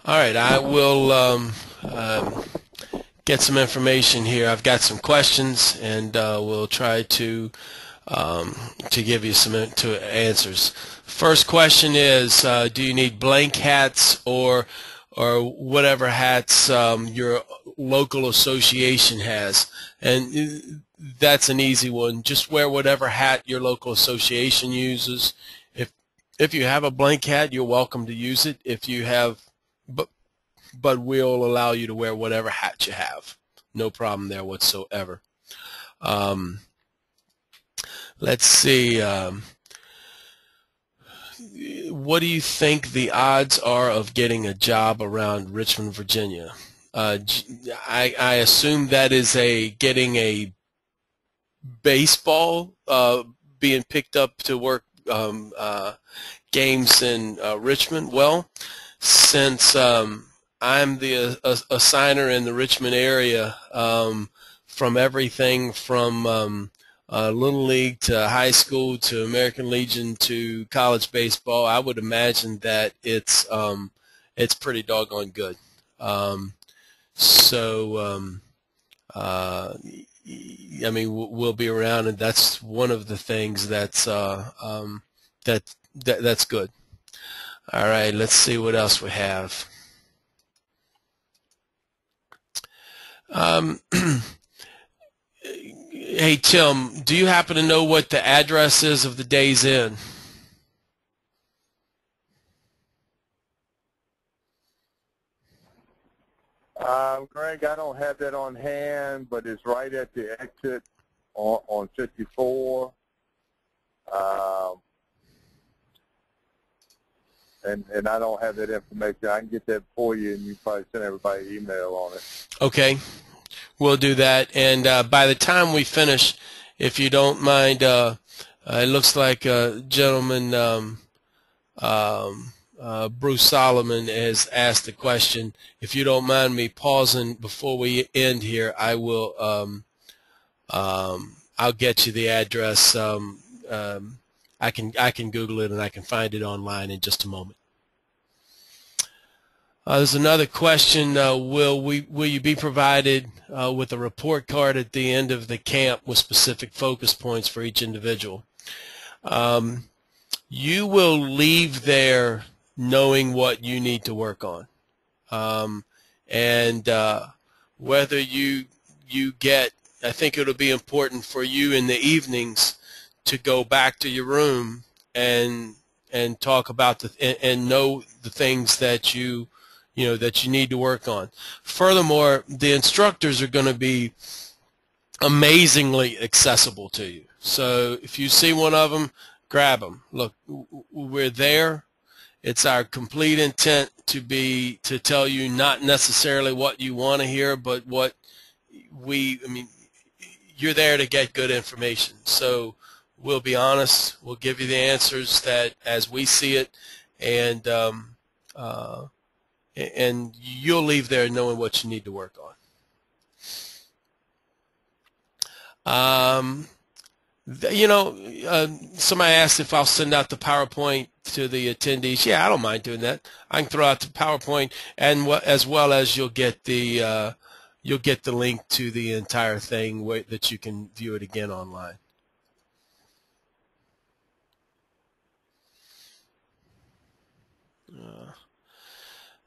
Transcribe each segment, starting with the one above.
All right, I will get some information here. I've got some questions, and we'll try to give you some answers. First question is, do you need blank hats or whatever hats your local association has? And that's an easy one. Just wear whatever hat your local association uses. If you have a blank hat, you're welcome to use it. If you have, but we'll allow you to wear whatever hat you have. No problem there whatsoever. Let's see. What do you think the odds are of getting a job around Richmond, Virginia? I assume that is getting a baseball, being picked up to work games in Richmond. Well, since I'm the assigner in the Richmond area, from everything from Little League to high school to American Legion to college baseball, I would imagine that it's pretty doggone good. I mean, we'll be around, and that's one of the things that's that's good. All right, let's see what else we have. Hey, Tim, do you happen to know what the address is of the Days Inn? Greg, I don't have that on hand, but it's right at the exit on 54. And I don't have that information. I can get that for you, and you probably send everybody an email on it. Okay, we'll do that. And by the time we finish, if you don't mind, it looks like gentleman Bruce Solomon has asked a question. If you don't mind me pausing before we end here, I will. I'll get you the address. I can Google it, and I can find it online in just a moment. There's another question. Will you be provided with a report card at the end of the camp with specific focus points for each individual? You will leave there knowing what you need to work on, and whether you get. I think it'll be important for you in the evenings to go back to your room and talk about and know the things that you need to work on. Furthermore, the instructors are going to be amazingly accessible to you. So if you see one of them, grab them. Look, we're there. It's our complete intent to tell you not necessarily what you want to hear, but what you're there to get good information. So we'll be honest. We'll give you the answers that as we see it, and you'll leave there knowing what you need to work on. Somebody asked if I'll send out the PowerPoint to the attendees. Yeah, I don't mind doing that. I can throw out the PowerPoint, and as well as you'll get the link to the entire thing that you can view it again online.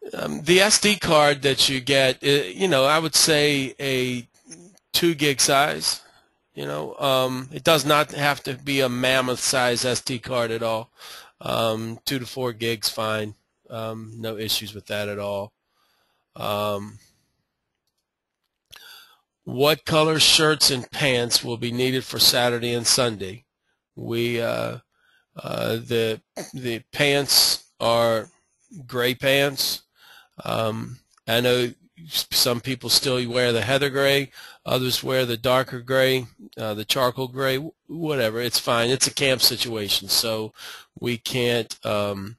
The SD card that you get, I would say a 2 gig size. It does not have to be a mammoth size SD card at all. 2 to 4 gigs, fine. No issues with that at all. What color shirts and pants will be needed for Saturday and Sunday? The pants are gray pants. I know some people still wear the heather gray, others wear the darker gray, the charcoal gray, whatever. It's fine. It's a camp situation, so we can't, so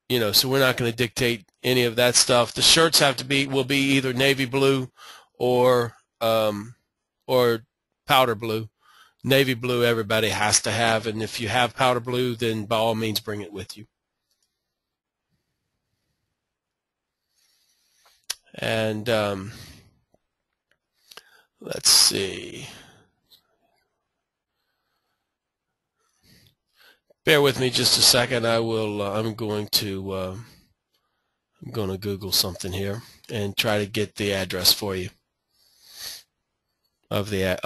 we're not going to dictate any of that stuff. The shirts will be either navy blue or powder blue. Navy blue everybody has to have, and if you have powder blue, then by all means bring it with you. And let's see. Bear with me just a second. I'm going to Google something here and try to get the address for you of the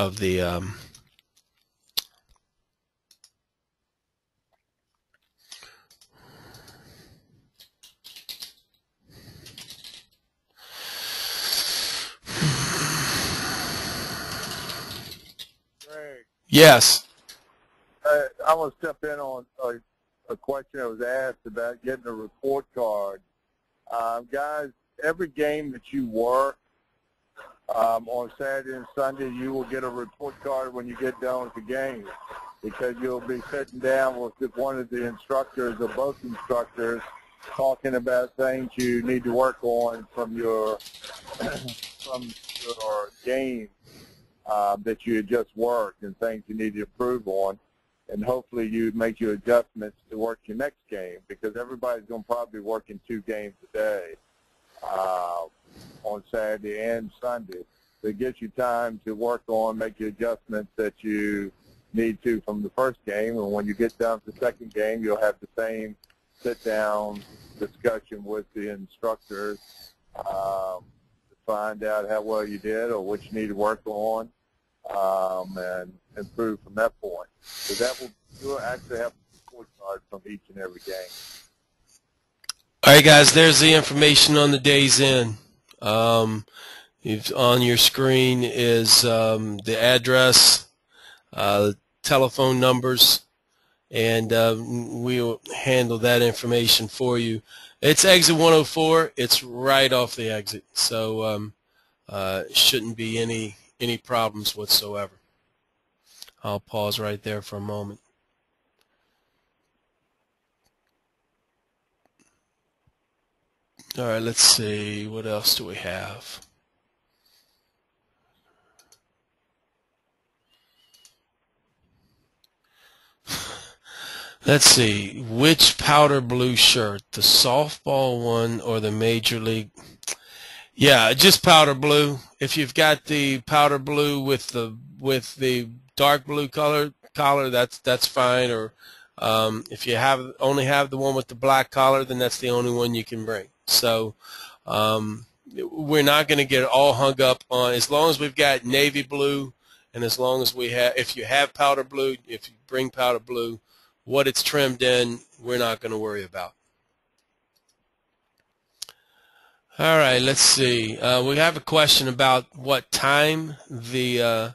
Greg, Yes. I want to step in on a question that was asked about getting a report card. Guys, every game that you work on Saturday and Sunday, you will get a report card when you get done with the game, because you'll be sitting down with one of the instructors or both instructors talking about things you need to work on from your game that you had just worked, and things you need to improve on. And hopefully you make your adjustments to work your next game, because everybody's going to probably be working 2 games a day on Saturday and Sunday. So it gives you time to work on, make your adjustments that you need to from the first game. And when you get down to the second game, you'll have the same sit-down discussion with the instructors to find out how well you did or what you need to work on, and improve from that point. So you'll actually have a report card from each and every game. All right, guys, there's the information on the days in. On your screen is the address, telephone numbers, and we'll handle that information for you. It's exit 104. It's right off the exit, so shouldn't be any problems whatsoever. I'll pause right there for a moment. All right, let's see. What else do we have? Let's see. Which powder blue shirt? The softball one or the major league? Yeah, just powder blue. If you've got the powder blue with the dark blue collar, that's fine. Or if you only have the one with the black collar, then that's the only one you can bring. So we're not going to get all hung up on, as long as we've got navy blue, and as long as if you have powder blue, if you bring powder blue, what it's trimmed in, we're not going to worry about. All right, let's see. We have a question about what time the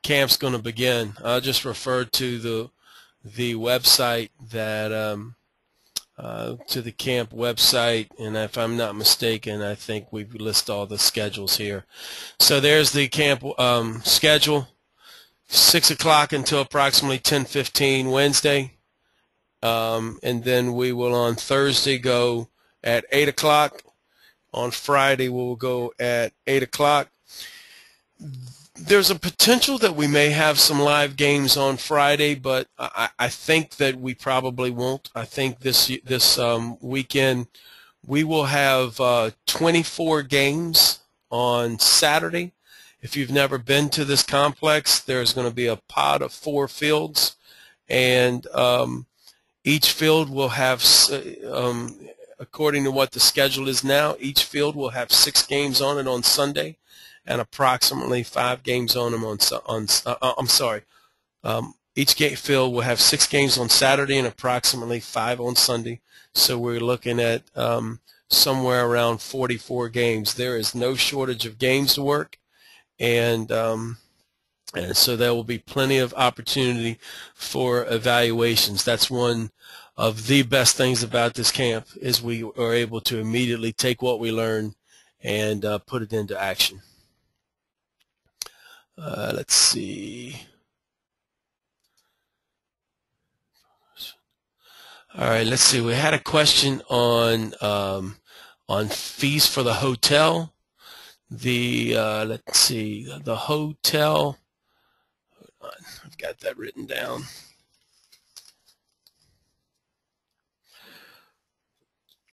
camp's going to begin. I'll just refer to the website that to the camp website, and if I'm not mistaken, I think we list all the schedules here. So there's the camp schedule: 6 o'clock until approximately 10:15 Wednesday, and then we will on Thursday go at 8 o'clock. On Friday we'll go at 8 o'clock. There's a potential that we may have some live games on Friday, but I think that we probably won't. I think this weekend we will have 24 games on Saturday. If you've never been to this complex, there's going to be a pod of 4 fields, and each field will have, according to what the schedule is now, each field will have 6 games on it on Sunday, and approximately 5 games on them each field will have 6 games on Saturday and approximately 5 on Sunday. So we're looking at somewhere around 44 games. There is no shortage of games to work, and so there will be plenty of opportunity for evaluations. That's one of the best things about this camp, is we are able to immediately take what we learn and put it into action. Let's see. All right, let's see. We had a question on fees for the hotel. Let's see, the hotel. Hold on, I've got that written down.